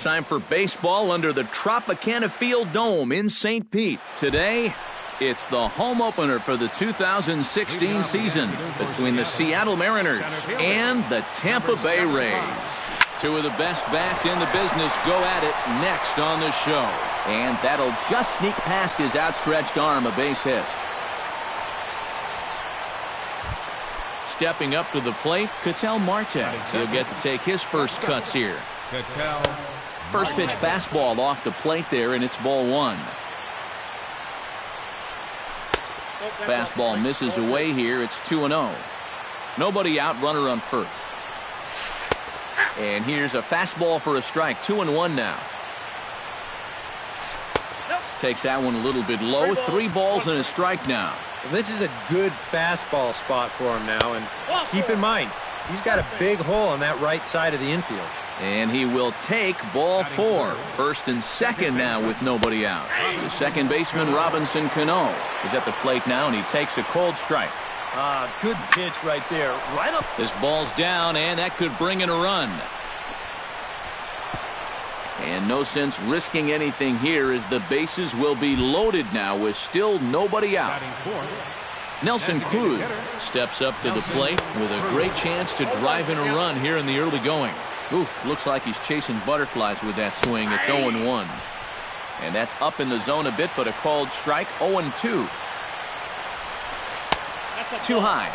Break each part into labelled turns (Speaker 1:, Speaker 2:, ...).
Speaker 1: time for baseball under the Tropicana Field Dome in St. Pete. Today, it's the home opener for the 2016 season between the Seattle Mariners and the Tampa Bay Rays. Two of the best bats in the business go at it next on the show. And that'll just sneak past his outstretched arm, a base hit. Stepping up to the plate, Ketel Marte. He'll get to take his first cuts here. First pitch fastball off the plate there, and it's ball one. Fastball misses away here. It's 2-0. Nobody out, runner on first. And here's a fastball for a strike. 2-1 now. Takes that one a little bit low. 3 balls and a strike now.
Speaker 2: Well, this is a good fastball spot for him now, and keep in mind, he's got a big hole on that right side of the infield.
Speaker 1: And he will take ball 4. First and second now with nobody out. The second baseman, Robinson Cano, is at the plate now, and he takes a cold strike.
Speaker 3: Good pitch right there. Right up.
Speaker 1: This ball's down, and that could bring in a run. And no sense risking anything here as the bases will be loaded now with still nobody out. Nelson Cruz steps up to the plate with a great chance to drive in a run here in the early going. Oof, looks like he's chasing butterflies with that swing. It's 0-1. And that's up in the zone a bit, but a called strike. 0-2. Too high.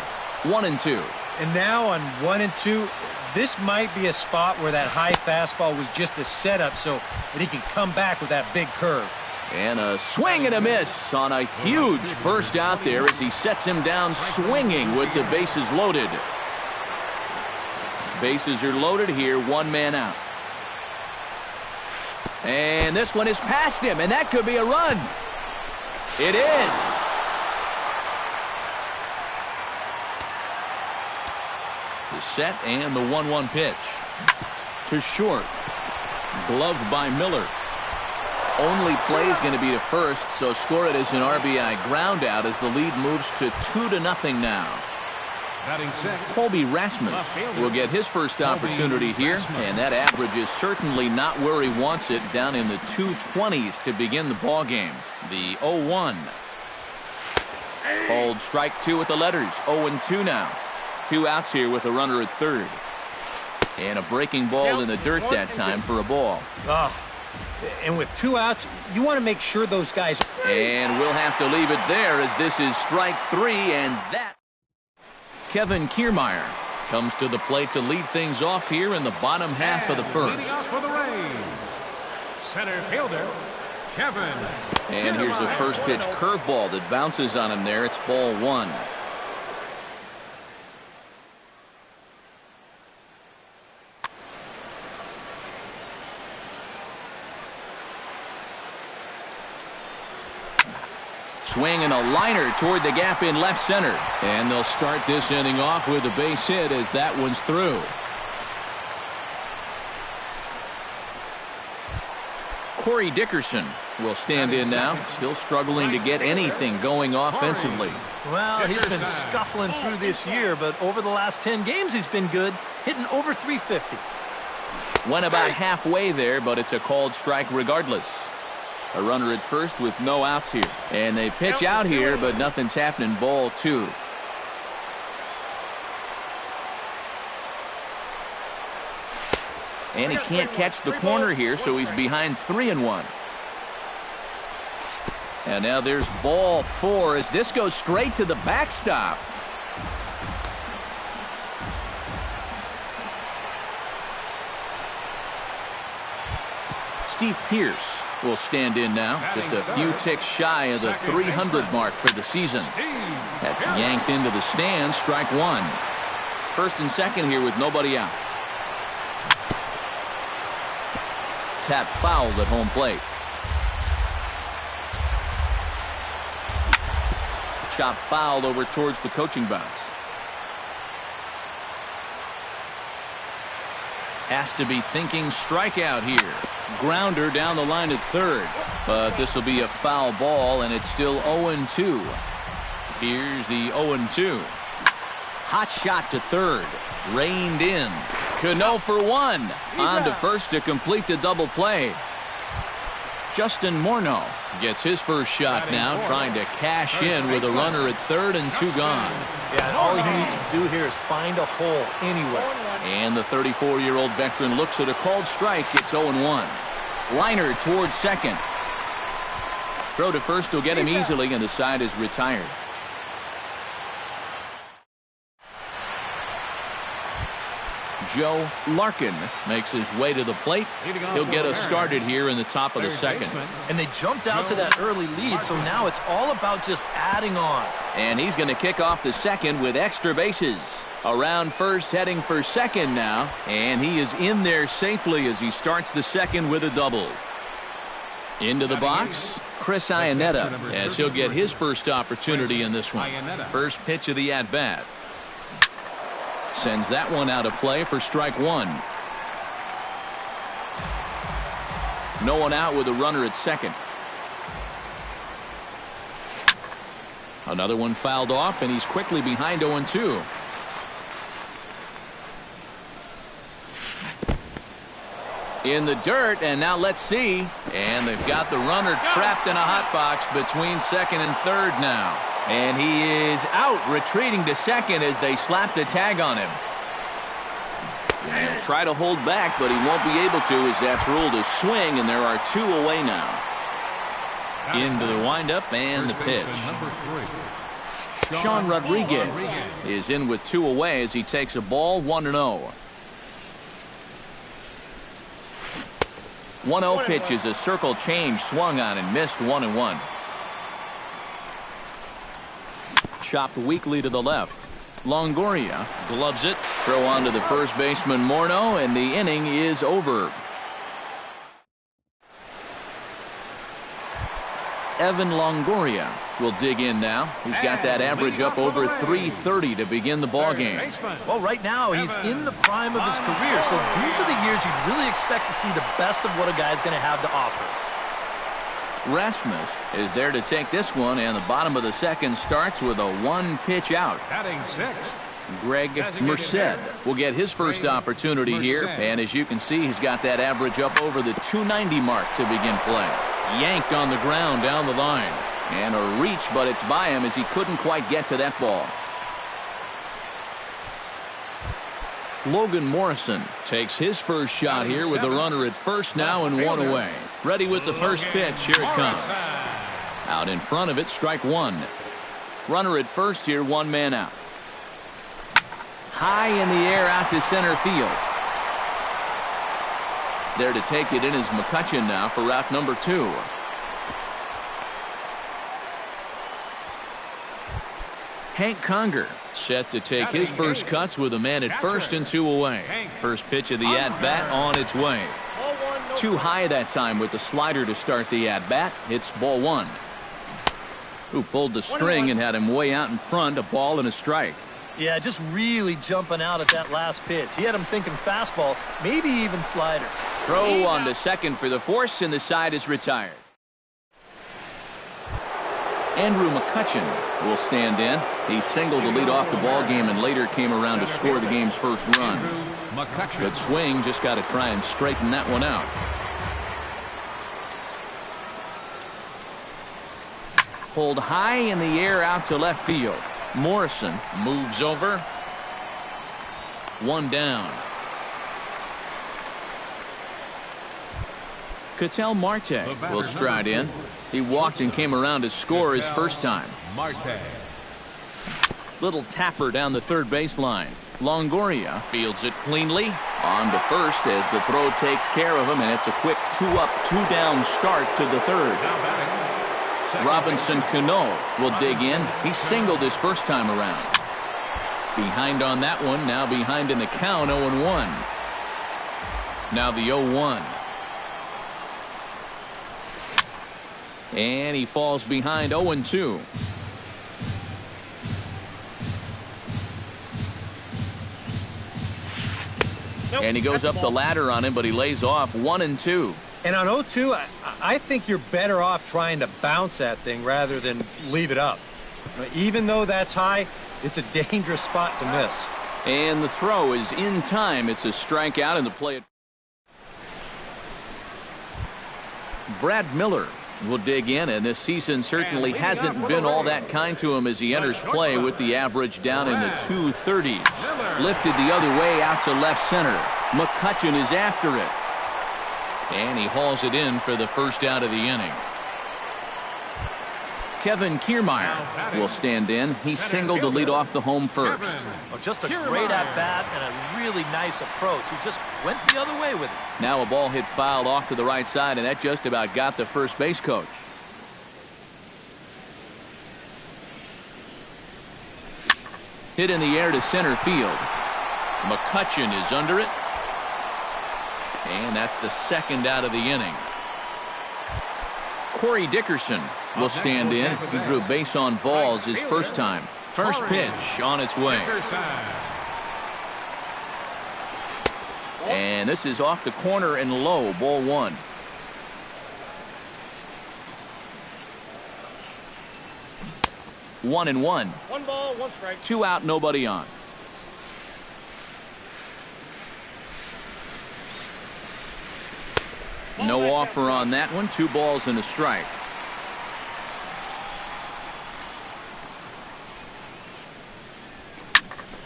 Speaker 1: 1-2.
Speaker 2: And now on 1-2, this might be a spot where that high fastball was just a setup so that he can come back with that big curve.
Speaker 1: And a swing and a miss on a huge first out there as he sets him down swinging with the bases loaded. Bases are loaded here, 1 man out. And this one is past him, and that could be a run. It is. The set and the 1-1 pitch. To short. Gloved by Miller. Only play is going to be to first, so score it as an RBI ground out as the lead moves to 2-0 now. Colby Rasmus will get his first opportunity here, and that average is certainly not where he wants it, down in the 220s to begin the ball game. The 0-1. Called strike 2 with the letters. 0-2 now. 2 outs here with a runner at third. And a breaking ball in the dirt that time for a ball.
Speaker 2: And with 2 outs, you want to make sure those guys...
Speaker 1: And we'll have to leave it there as this is strike 3, and that... Kevin Kiermaier comes to the plate to lead things off here in the bottom half of the first.
Speaker 4: For the Rays, center fielder, Kevin.
Speaker 1: And here's a first pitch curveball that bounces on him there. It's ball 1. Swing and a liner toward the gap in left center. And they'll start this inning off with a base hit as that one's through. Corey Dickerson will stand in now, still struggling to get anything going offensively.
Speaker 3: Well, he's been scuffling through this year, but over the last 10 games he's been good, hitting over 350.
Speaker 1: Went about halfway there, but it's a called strike regardless. A runner at first with no outs here. And they pitch out here, but nothing's happening. Ball 2. And he can't catch the corner here, so he's behind 3-1. And now there's ball 4 as this goes straight to the backstop. Steve Pearce will stand in now, just a few ticks shy of the 300 mark for the season. That's yanked into the stands, strike 1. First and second here with nobody out. Tap fouled at home plate. Chop fouled over towards the coaching box. Has to be thinking strikeout here. Grounder down the line at third. But this will be a foul ball, and it's still 0-2. Here's the 0-2. Hot shot to third. Reined in. Cano for one. On to first to complete the double play. Justin Morneau gets his first shot now, trying to cash in with a runner at third and 2 gone.
Speaker 3: Yeah, and all he needs to do here is find a hole anywhere.
Speaker 1: And the 34-year-old veteran looks at a called strike. It's 0-1. Liner towards second. Throw to first will get him easily, and the side is retired. Joe Larkin makes his way to the plate. He'll get us started here in the top of the second.
Speaker 3: And they jumped out to that early lead, so now it's all about just adding on.
Speaker 1: And he's going to kick off the second with extra bases. Around first, heading for second now. And he is in there safely as he starts the second with a double. Into the box, Chris Iannetta, as he'll get his first opportunity in this one. First pitch of the at-bat. Sends that one out of play for strike one. No one out with a runner at second. Another one fouled off, and he's quickly behind 0-2. In the dirt, and now let's see. And they've got the runner trapped in a hot box between second and third now. And he is out, retreating to second as they slap the tag on him. And he'll try to hold back, but he won't be able to as that's ruled a swing, and there are 2 away now. Into the windup and the pitch. Sean Rodriguez is in with 2 away as he takes a ball 1-0. 1-0 pitch is a circle change swung on and missed 1-1. Chopped weakly to the left. Longoria gloves it. Throw on to the first baseman Morneau, and the inning is over. Evan Longoria will dig in now. He's got that average up over 330 to begin the ball game.
Speaker 3: Well, right now he's in the prime of his career, so these are the years you really expect to see the best of what a guy's going to have to offer.
Speaker 1: Rasmus is there to take this one, and the bottom of the second starts with a 1-pitch out.
Speaker 4: Batting sixth,
Speaker 1: Greg Merced will get his first opportunity here, and as you can see, he's got that average up over the 290 mark to begin play. Yanked on the ground down the line, and a reach, but it's by him as he couldn't quite get to that ball. Logan Morrison takes his first shot here with a runner at first now and 1 away. Ready with the first pitch. Here it comes. Out in front of it, strike one. Runner at first here, 1 man out. High in the air out to center field. There to take it in is McCutchen now for route number 2. Hank Conger set to take his first cuts with a man at first and 2 away. First pitch of the at-bat on its way. Too high that time with the slider to start the at-bat. It's ball 1. Who pulled the string and had him way out in front, a ball and a strike.
Speaker 3: Yeah, just really jumping out at that last pitch. He had him thinking fastball, maybe even slider.
Speaker 1: Throw on to second for the force, and the side is retired. Andrew McCutchen will stand in. He singled to lead off the ball game and later came around to score the game's first run. Good swing, just got to try and straighten that one out. Pulled high in the air out to left field. Morrison moves over. 1 down. Ketel Marte will stride in. He walked and came around to score his first time.
Speaker 4: Marte.
Speaker 1: Little tapper down the third baseline. Longoria fields it cleanly. On to first as the throw takes care of him, and it's a quick 2-up, 2-down start to the third. Robinson Cano will dig in. He singled his first time around. Behind on that one, now behind in the count, 0-1. Now the 0-1. And he falls behind 0-2. And he goes up the ladder on him, but he lays off 1-2.
Speaker 2: And on 0-2, I think you're better off trying to bounce that thing rather than leave it up. Even though that's high, it's a dangerous spot to miss.
Speaker 1: And the throw is in time. It's a strikeout in the play. Brad Miller will dig in, and this season certainly hasn't been all that kind to him as he enters play with the average down in the 230s. Lifted the other way out to left center. McCutchen is after it. And he hauls it in for the first out of the inning. Kevin Kiermaier will stand in. He singled to lead off the home first.
Speaker 3: Oh, just a great at-bat and a really nice approach. He just went the other way with it.
Speaker 1: Now a ball hit fouled off to the right side, and that just about got the first base coach. Hit in the air to center field. McCutchen is under it. And that's the second out of the inning. Corey Dickerson will stand in. He drew base on balls his first time. First pitch on its way. And this is off the corner and low, ball one. One and one.
Speaker 5: 1 ball, 1 strike.
Speaker 1: 2 out, nobody on. No offer on that one. 2 balls and a strike.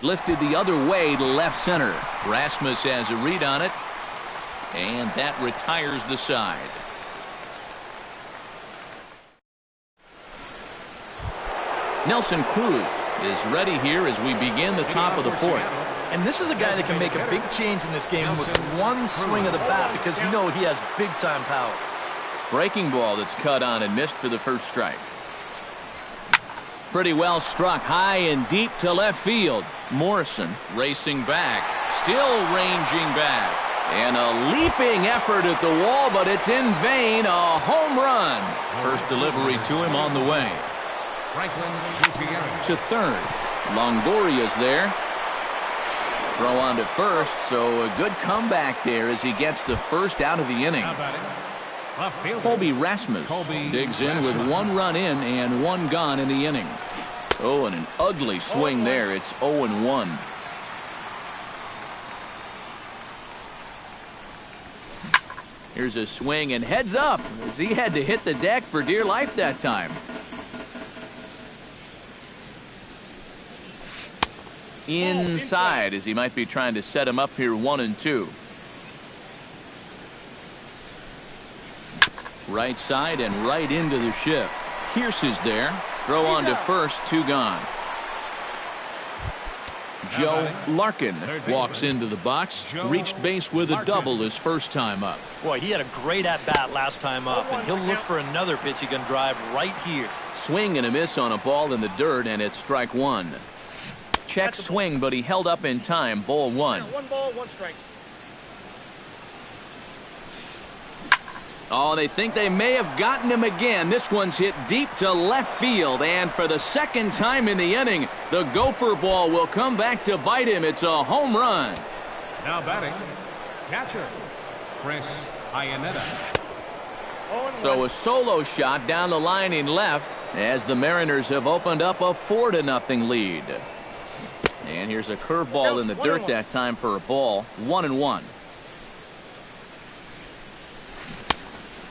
Speaker 1: Lifted the other way to left center. Rasmus has a read on it. And that retires the side. Nelson Cruz is ready here as we begin the top of the 4th.
Speaker 3: And this is a guy that can make a big change in this game with one swing of the bat because you know he has big-time power.
Speaker 1: Breaking ball that's cut on and missed for the first strike. Pretty well struck high and deep to left field. Morrison racing back, still ranging back. And a leaping effort at the wall, but it's in vain. A home run. First delivery to him on the way. To third. Longoria's there. Throw on to first, so a good comeback there as he gets the first out of the inning. Colby Rasmus digs in with 1 run in and 1 gone in the inning. Oh, and an ugly swing there. It's 0-1. Here's a swing and heads up as he had to hit the deck for dear life that time. Inside as he might be trying to set him up here 1-2. Right side and right into the shift. Pierce is there. Throw on to first, 2 gone. Joe Larkin walks into the box. Reached base with a double his first time up.
Speaker 3: Boy, he had a great at-bat last time up, and he'll look for another pitch he can drive right here.
Speaker 1: Swing and a miss on a ball in the dirt, and it's strike 1. Check swing, but he held up in time. Ball 1.
Speaker 5: 1 ball, 1 strike.
Speaker 1: Oh, they think they may have gotten him again. This one's hit deep to left field, and for the second time in the inning, the gopher ball will come back to bite him. It's a home run.
Speaker 4: Now batting, catcher, Chris Iannetta.
Speaker 1: So a solo shot down the line in left as the Mariners have opened up a 4-0 lead. And here's a curveball in the dirt that time for a ball. 1-1.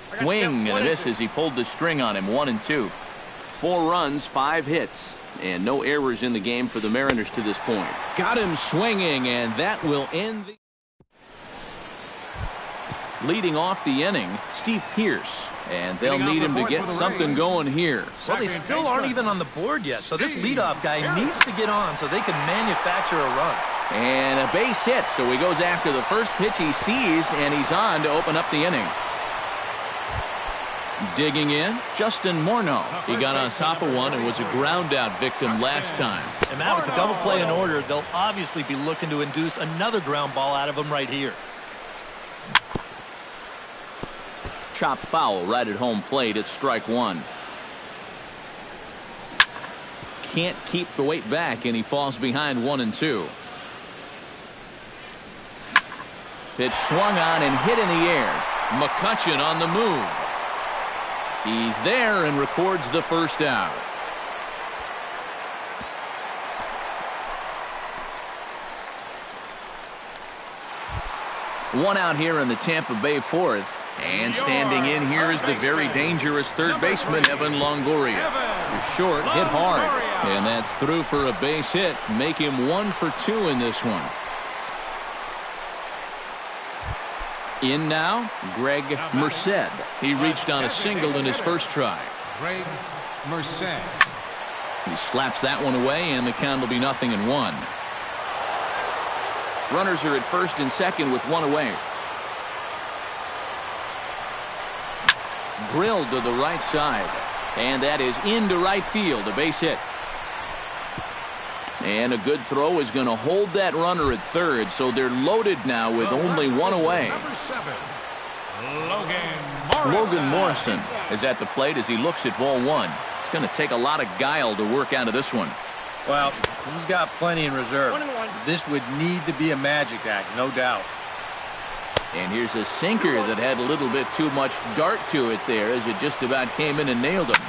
Speaker 1: Swing and a miss as he pulled the string on him. 1-2. 4 runs, 5 hits, and no errors in the game for the Mariners to this point. Got him swinging, and that will end the... Leading off the inning, Steve Pierce, and they'll need him to get something going here.
Speaker 3: Well, they still aren't even on the board yet, so this leadoff guy needs to get on so they can manufacture a run.
Speaker 1: And a base hit, so he goes after the first pitch he sees, and he's on to open up the inning. Digging in, Justin Morneau. He got on top of one and was a ground-out victim last time.
Speaker 3: And now with the double play in order, they'll obviously be looking to induce another ground ball out of him right here.
Speaker 1: Chop foul right at home plate. It's strike 1. Can't keep the weight back, and he falls behind 1-2. Pitch swung on and hit in the air. McCutchen on the move. He's there and records the first out. One out here in the Tampa Bay fourth. And standing in here is the very dangerous third baseman, Evan Longoria. Short, hit hard. And that's through for a base hit. Make him 1 for 2 in this one. In now, Greg Merced. He reached on a single in his first try.
Speaker 4: Greg Merced.
Speaker 1: He slaps that one away, and the count will be 0-1. Runners are at first and second with one away. Drilled to the right side. And that is into right field, a base hit. And a good throw is going to hold that runner at third, so they're loaded now with only one away.
Speaker 4: Number 7,
Speaker 1: Logan Morrison is at the plate as he looks at ball one. It's going to take a lot of guile to work out of this one.
Speaker 2: Well, he's got plenty in reserve. This would need to be a magic act, no doubt.
Speaker 1: And here's a sinker that had a little bit too much dart to it there as it just about came in and nailed him.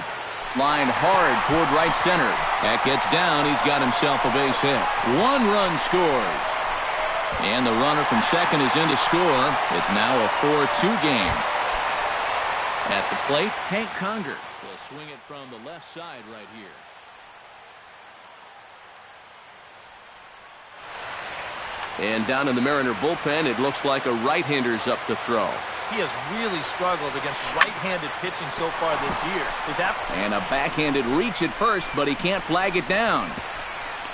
Speaker 1: Lined hard toward right center. That gets down. He's got himself a base hit. 1 run scores. And the runner from second is in to score. It's now a 4-2 game. At the plate, Hank Conger will swing it from the left side right here. And down in the Mariner bullpen, it looks like a right-hander's up to throw.
Speaker 3: He has really struggled against right-handed pitching so far this year.
Speaker 1: And a backhanded reach at first, but he can't flag it down.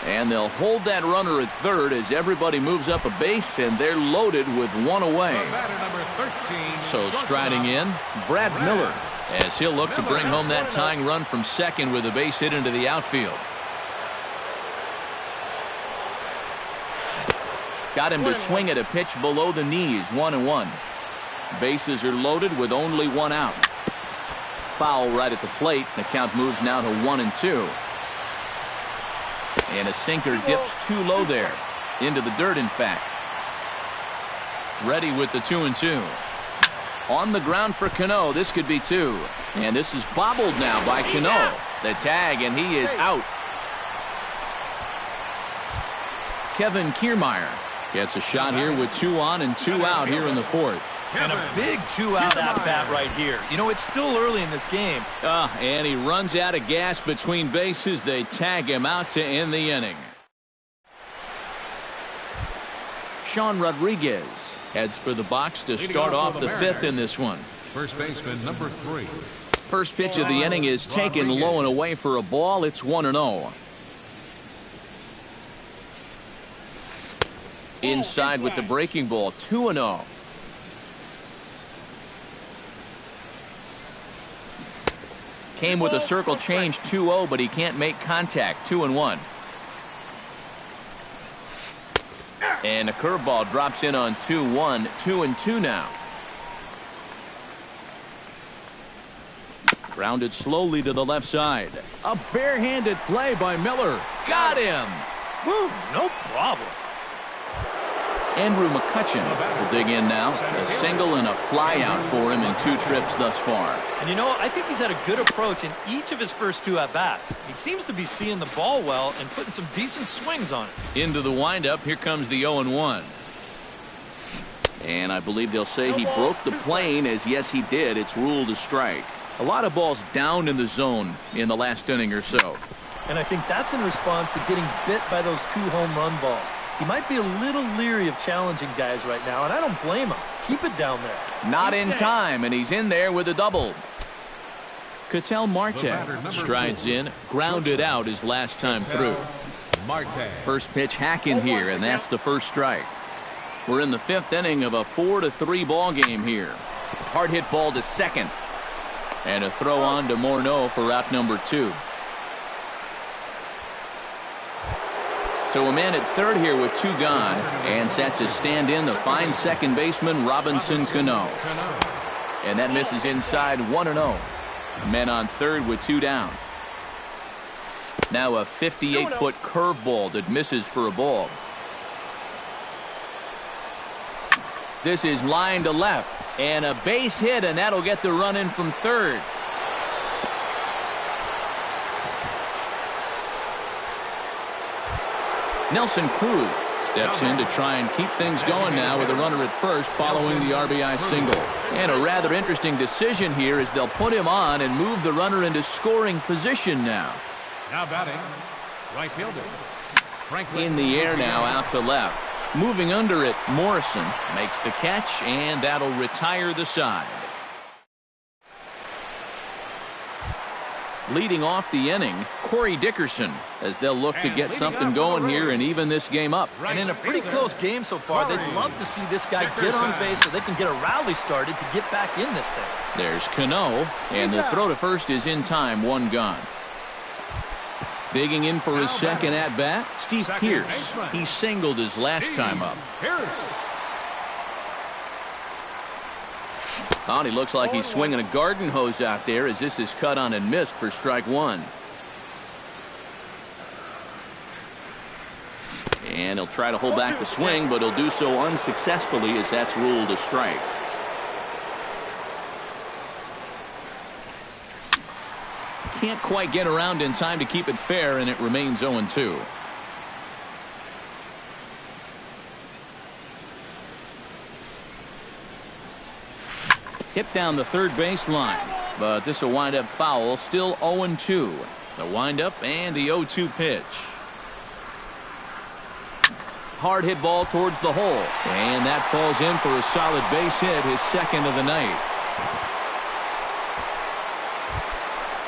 Speaker 1: And they'll hold that runner at third as everybody moves up a base, and they're loaded with one away.
Speaker 4: Number 13,
Speaker 1: so striding in, Brad Miller, as he'll look to bring home that tying run from second with a base hit into the outfield. Got him to swing at a pitch below the knees, 1-1. Bases are loaded with only one out. Foul right at the plate. The count moves now to 1-2. And a sinker dips too low there. Into the dirt, in fact. Ready with the 2-2. On the ground for Cano. This could be 2. And this is bobbled now by Cano. The tag, and he is out. Kevin Kiermaier gets a shot here with 2 on and 2 out here in the fourth.
Speaker 3: And a big 2-out at-bat right here. You know, it's still early in this game.
Speaker 1: And he runs out of gas between bases. They tag him out to end the inning. Sean Rodriguez heads for the box to start off the fifth in this one.
Speaker 4: First baseman, number 3.
Speaker 1: First pitch of the inning is taken low and away for a ball. It's 1-0. Inside with the breaking ball, 2-0. Came with a circle change, 2-0, but he can't make contact, 2-1. And a curveball drops in on 2-1, 2-2 now. Grounded slowly to the left side. A barehanded play by Miller. Got him.
Speaker 3: Woo, no problem.
Speaker 1: Andrew McCutchen will dig in now. A single and a fly out for him in 2 trips thus far.
Speaker 3: And you know, I think he's had a good approach in each of his first 2 at-bats. He seems to be seeing the ball well and putting some decent swings on it.
Speaker 1: Into the windup, here comes the 0-1. And I believe they'll say he broke the plane, as yes he did. It's ruled a strike. A lot of balls down in the zone in the last inning or so.
Speaker 3: And I think that's in response to getting bit by those 2 home run balls. He might be a little leery of challenging guys right now, and I don't blame him. Keep it down there.
Speaker 1: Not in time, and he's in there with a double. Ketel Marte strides in, grounded out his last time through. First pitch hacking here, and that's the first strike. We're in the 5th inning of a 4-3 ball game here. Hard hit ball to second. And a throw on to Morneau for out number 2. So a man at third here with 2 gone, and set to stand in the fine second baseman Robinson Cano. And that misses inside, 1-0. Men on third with 2 down. Now a 58-foot curveball that misses for a ball. This is line to left, and a base hit, and that'll get the run in from third. Nelson Cruz Steps in to try and keep things going now with a runner at first following the RBI single. And a rather interesting decision here is they'll put him on and move the runner into scoring position now.
Speaker 4: Now batting, right fielder. Franklin.
Speaker 1: In the air now, out to left. Moving under it, Morrison makes the catch, and that'll retire the side. Leading off the inning, Corey Dickerson, as they'll look to get something going here and even this game up.
Speaker 3: And in a pretty close game so far, they'd love to see this guy get on base so they can get a rally started to get back in this thing.
Speaker 1: There's Cano, and the throw to first is in time, one gone. Digging in for his second at-bat, Steve Pearce. He singled his last time up. Oh, he looks like he's swinging a garden hose out there as this is cut on and missed for strike one. And he'll try to hold back the swing, but he'll do so unsuccessfully as that's ruled a strike. Can't quite get around in time to keep it fair, and it remains 0-2. Hit down the third base line, but this will wind up foul. Still 0-2. The windup and the 0-2 pitch. Hard hit ball towards the hole, and that falls in for a solid base hit, his second of the night.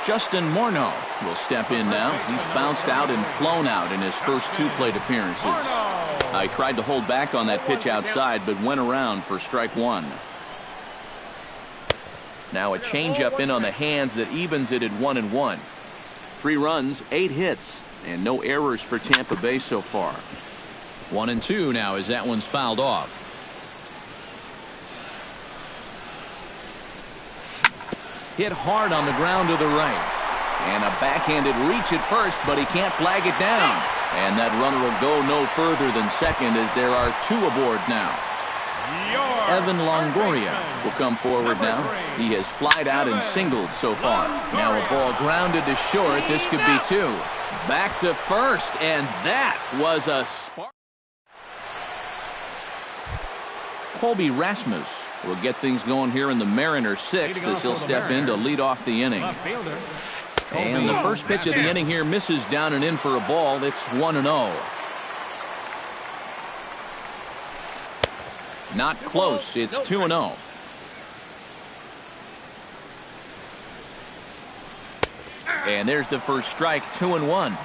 Speaker 1: Justin Morneau will step in now. He's bounced out and flown out in his first two plate appearances. I tried to hold back on that pitch outside, but went around for strike one. Now a changeup in on the hands that evens it at 1-1. 3 runs, 8 hits, and no errors for Tampa Bay so far. 1-2 now as that one's fouled off. Hit hard on the ground to the right. And a backhanded reach at first, but he can't flag it down. And that runner will go no further than second as there are 2 aboard now. Evan Longoria will come forward now. He has flied out and singled so far. Now a ball grounded to short. This could be 2. Back to first, and that was a spark. Colby Rasmus will get things going here in the Mariners 6th as he'll step in to lead off the inning. And the first pitch of the inning here misses down and in for a ball. It's 1-0. Not close. It's 2-0. And there's the first strike, 2-1.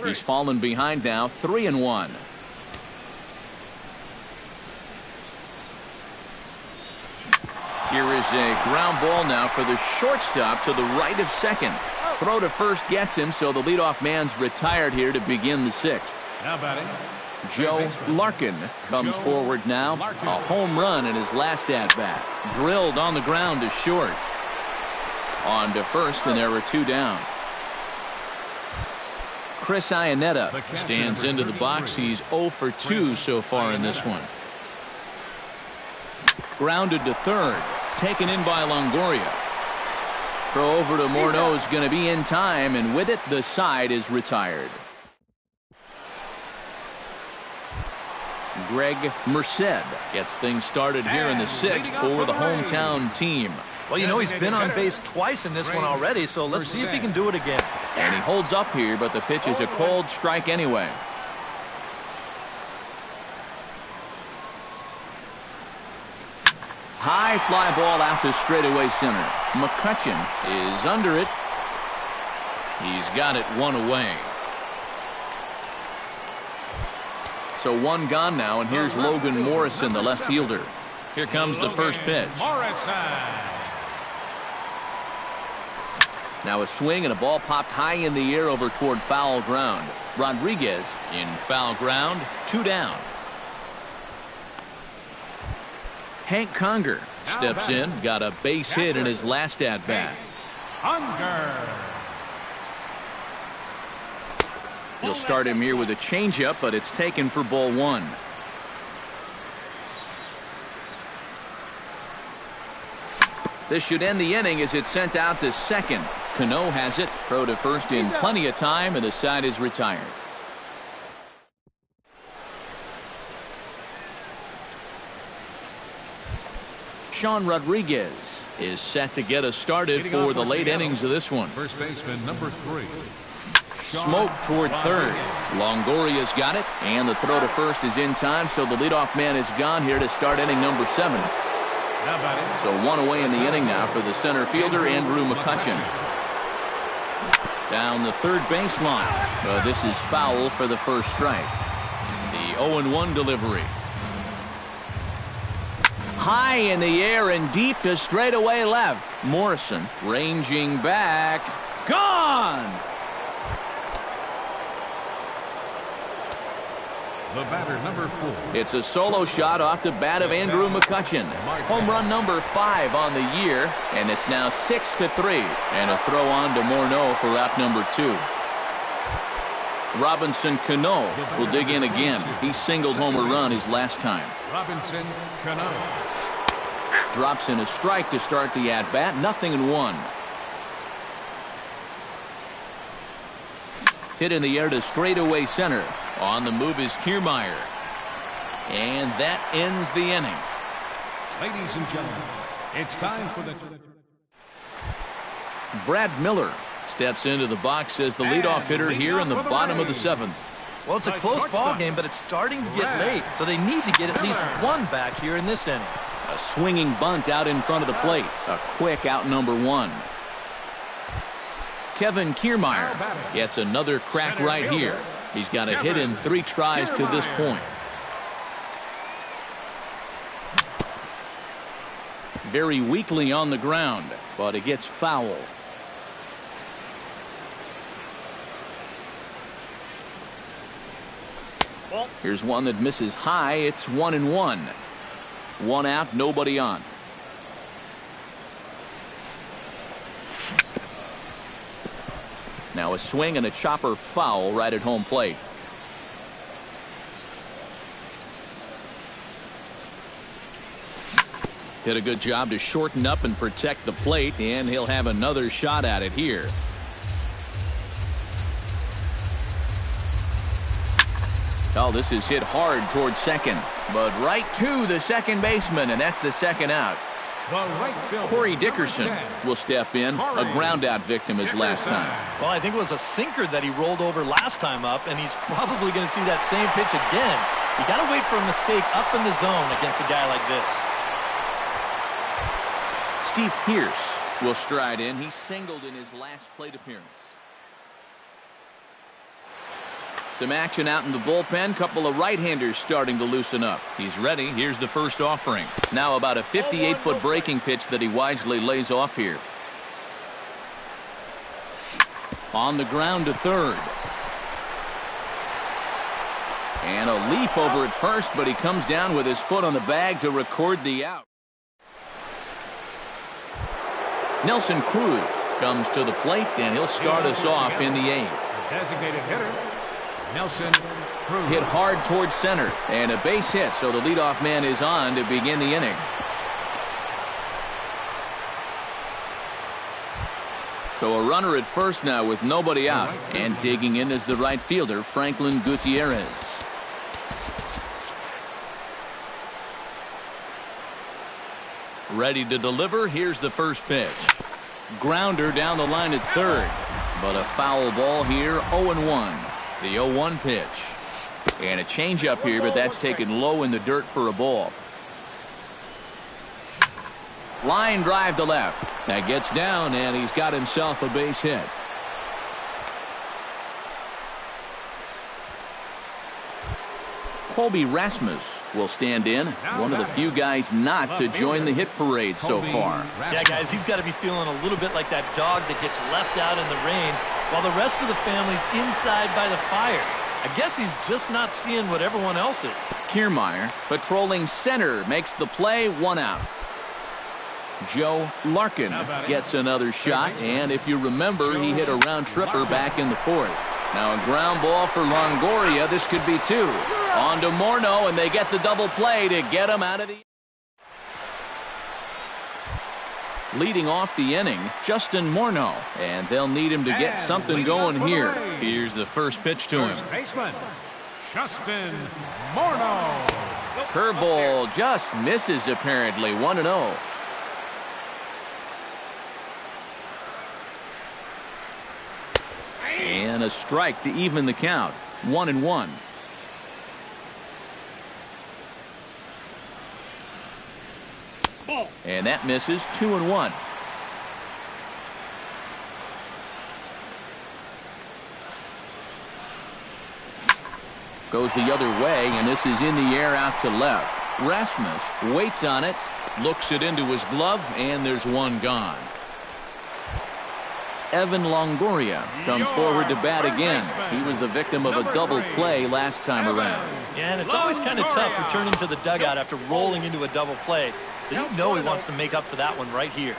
Speaker 1: He's fallen behind now, 3-1. Here is a ground ball now for the shortstop to the right of second. Throw to first gets him, so the leadoff man's retired here to begin the 6th.
Speaker 4: Now batting,
Speaker 1: Joe Larkin comes forward now. A home run in his last at-bat. Drilled on the ground to short. On to first, and there are 2 down. Chris Iannetta stands into the box. He's 0 for 2 so far in this one. Grounded to third. Taken in by Longoria. Throw over to Morneau is going to be in time, and with it, the side is retired. Greg Merced gets things started here in the 6th for the hometown team.
Speaker 3: Well, you know, he's been on base twice in this one already, so let's see if he can do it again.
Speaker 1: And he holds up here, but the pitch is a cold strike anyway. High fly ball out to straightaway center. McCutchen is under it. He's got it 1 away. So 1 gone now, and here's Logan Morrison, the left fielder. Here comes the first pitch. Now a swing and a ball popped high in the air over toward foul ground. Rodriguez in foul ground, 2 down. Hank Conger steps in, got a base hit in his last at-bat. He'll start him here with a changeup, but it's taken for ball 1. This should end the inning as it's sent out to second. Cano has it. Throw to first in plenty of time, and the side is retired. Sean Rodriguez is set to get us started for the late innings of this one.
Speaker 4: First baseman number 3.
Speaker 1: Smoke toward third. Longoria's got it, and the throw to first is in time, so the leadoff man is gone here to start inning number 7. So one away in the inning now for the center fielder, Andrew McCutchen. Down the third baseline. This is foul for the first strike. The 0-1 delivery. High in the air and deep to straightaway left. Morrison ranging back. Gone!
Speaker 4: The batter, number 4.
Speaker 1: It's a solo shot off the bat of Andrew McCutchen. Home run number 5 on the year, and it's now 6-3. And a throw on to Morneau for out number 2. Robinson Cano will dig in again. He singled home a run his last time.
Speaker 4: Robinson Cano.
Speaker 1: Drops in a strike to start the at-bat. 0-1. Hit in the air to straightaway center. On the move is Kiermaier. And that ends the inning.
Speaker 4: Ladies and gentlemen, it's time for the...
Speaker 1: Brad Miller steps into the box as the leadoff hitter here in the bottom of the 7th.
Speaker 3: Well, it's a close ball game, but it's starting to get late, so they need to get at least one back here in this inning.
Speaker 1: A swinging bunt out in front of the plate. A quick out number 1. Kevin Kiermaier gets another crack right here. He's got a hit in 3 tries to this point. Very weakly on the ground, but it gets foul. Here's one that misses high. It's 1-1. 1 out, nobody on. Now a swing and a chopper foul right at home plate. Did a good job to shorten up and protect the plate, and he'll have another shot at it here. Oh, this is hit hard towards second, but right to the second baseman, and that's the second out. Corey Dickerson will step in, a ground-out victim his last time.
Speaker 3: Well, I think it was a sinker that he rolled over last time up, and he's probably going to see that same pitch again. You got to wait for a mistake up in the zone against a guy like this.
Speaker 1: Steve Pearce will stride in. He singled in his last plate appearance. Some action out in the bullpen. Couple of right-handers starting to loosen up. He's ready. Here's the first offering. Now about a 58-foot breaking pitch that he wisely lays off here. On the ground to third. And a leap over at first, but he comes down with his foot on the bag to record the out. Nelson Cruz comes to the plate, and he'll start us off in the 8th.
Speaker 4: Designated hitter, Nelson Cruz.
Speaker 1: Hit hard towards center, and a base hit, so the leadoff man is on to begin the inning. So a runner at first now with nobody out, and digging in is the right fielder, Franklin Gutierrez. Ready to deliver. Here's the first pitch. Grounder down the line at third, but a foul ball here. 0-1. The 0-1 pitch. And a changeup here, but that's taken low in the dirt for a ball. Line drive to left. That gets down, and he's got himself a base hit. Colby Rasmus will stand in, one of the few guys not to join the hit parade so far.
Speaker 3: Yeah, guys, he's got to be feeling a little bit like that dog that gets left out in the rain while the rest of the family's inside by the fire. I guess he's just not seeing what everyone else is.
Speaker 1: Kiermaier patrolling center makes the play. 1 out. Joe Larkin gets another shot, and if you remember, he hit a round tripper back in the 4th. Now a ground ball for Longoria. This could be 2. On to Morneau, and they get the double play to get him out of the... Leading off the inning, Justin Morneau, and they'll need him to get something going here. Here's the first pitch to him.
Speaker 4: First baseman, Justin Morneau.
Speaker 1: Curveball just misses apparently. 1-0. And a strike to even the count. 1-1. And that misses. 2-1. Goes the other way, and this is in the air out to left. Rasmus waits on it, looks it into his glove, and there's one gone. Evan Longoria comes forward to bat again. He was the victim of a double play last time around.
Speaker 3: Yeah, and it's always kind of tough returning to the dugout after rolling into a double play. So you know he wants to make up for that one right here.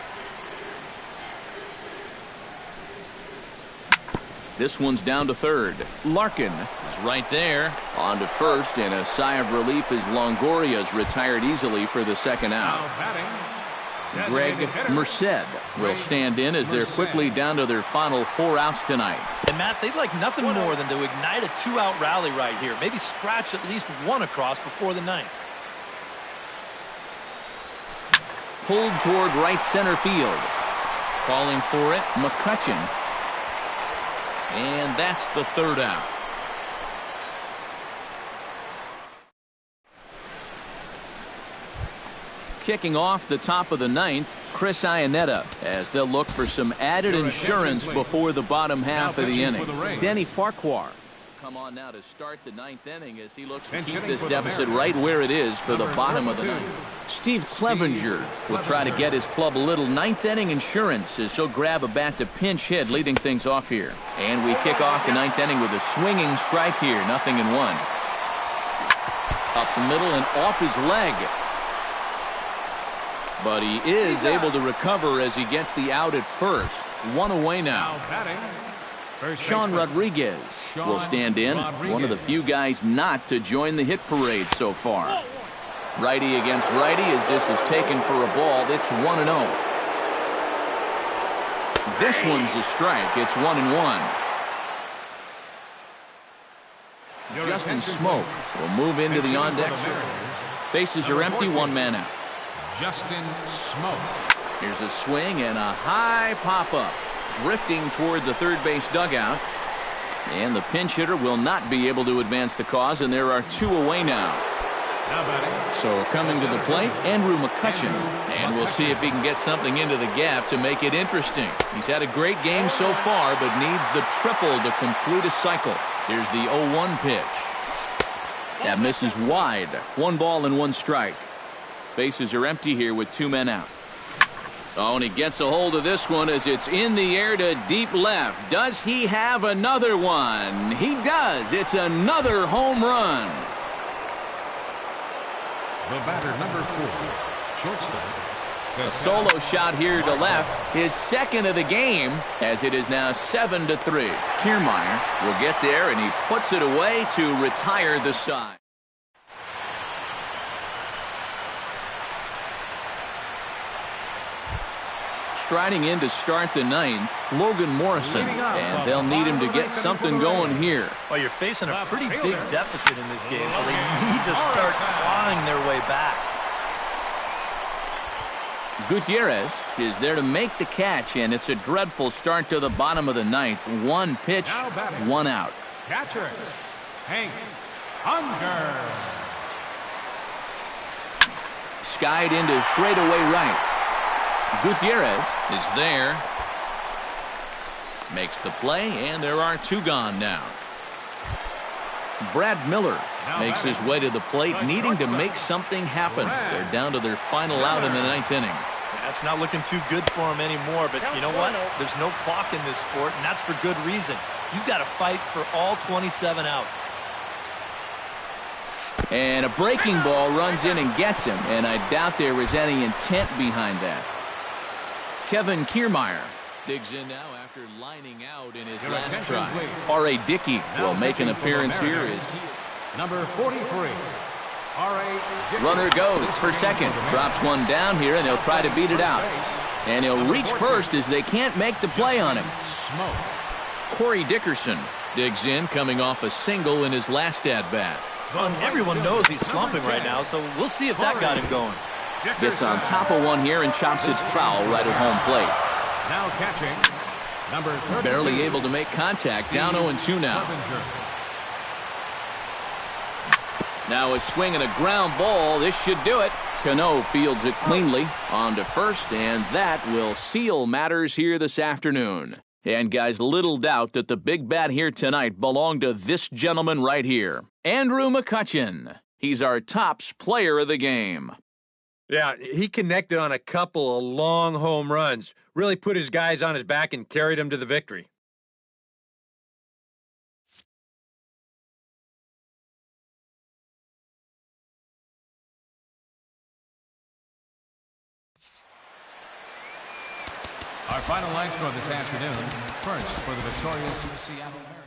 Speaker 1: This one's down to third. Larkin is right there. On to first, and a sigh of relief as Longoria's retired easily for the second out. Greg Merced will stand in as they're quickly down to their final 4 outs tonight.
Speaker 3: And Matt, they'd like nothing more than to ignite a 2-out rally right here. Maybe scratch at least one across before the ninth.
Speaker 1: Pulled toward right center field. Calling for it, McCutcheon. And that's the third out. Kicking off the top of the ninth, Chris Iannetta, as they'll look for some added insurance before the bottom half of the inning. Denny Farquhar come on now to start the ninth inning as he looks to keep this deficit right where it is for the bottom of the ninth. Steve Clevenger will try to get his club a little ninth inning insurance as he'll grab a bat to pinch hit, leading things off here. And we kick off the ninth inning with a swinging strike here, 0-1. Up the middle and off his leg. But he is able to recover as he gets the out at first. 1 away now. Sean Rodriguez will stand in. One of the few guys not to join the hit parade so far. Righty against righty as this is taken for a ball. It's 1-0. This one's a strike. It's 1-1. Justin Smoke will move into the on-deck circle. Bases are empty, 1 man out.
Speaker 4: Justin Smoke.
Speaker 1: Here's a swing and a high pop-up. Drifting toward the third base dugout. And the pinch hitter will not be able to advance the cause, and there are 2 away now. So coming to the plate, Andrew McCutcheon. And we'll see if he can get something into the gap to make it interesting. He's had a great game so far, but needs the triple to complete a cycle. Here's the 0-1 pitch. That misses wide. 1 ball and 1 strike. Bases are empty here with 2 men out. Oh, and he gets a hold of this one as it's in the air to deep left. Does he have another one? He does. It's another home run.
Speaker 4: The batter, number 4, shortstop.
Speaker 1: A solo shot here to left. His second of the game, as it is now 7-3. Kiermaier will get there, and he puts it away to retire the side. Striding in to start the ninth, Logan Morrison, and they'll need him to get something going here.
Speaker 3: Well, you're facing a pretty big deficit in this game, so they need to start clawing their way back.
Speaker 1: Gutierrez is there to make the catch, and it's a dreadful start to the bottom of the ninth. 1 pitch, 1 out.
Speaker 4: Catcher, Hank Unger.
Speaker 1: Skied into straightaway right. Gutierrez is there. Makes the play, and there are 2 gone now. Brad Miller makes his way to the plate, needing to make something happen. They're down to their final out in the ninth inning.
Speaker 3: That's not looking too good for him anymore, but you know what? There's no clock in this sport, and that's for good reason. You've got to fight for all 27 outs.
Speaker 1: And a breaking ball runs in and gets him, and I doubt there was any intent behind that. Kevin Kiermaier digs in now after lining out in his last try. R.A. Dickey will make an appearance here as
Speaker 4: number 43. R.A.
Speaker 1: runner goes for second. Drops one down here, and they'll try to beat it out. And he'll reach first as they can't make the play on him.
Speaker 4: Smoke.
Speaker 1: Corey Dickerson digs in, coming off a single in his last at-bat.
Speaker 3: Well, everyone knows he's slumping right now, so we'll see if that got him going.
Speaker 1: Gets on top of one here and chops it foul right at home plate.
Speaker 4: Now catching, number 32.
Speaker 1: Barely able to make contact, down 0-2 now. Now a swing and a ground ball. This should do it. Cano fields it cleanly on to first, and that will seal matters here this afternoon. And guys, little doubt that the big bat here tonight belonged to this gentleman right here, Andrew McCutchen. He's our tops player of the game.
Speaker 2: Yeah, he connected on a couple of long home runs. Really put his guys on his back and carried them to the victory.
Speaker 4: Our final line score this afternoon. First, for the victorious Seattle Mariners.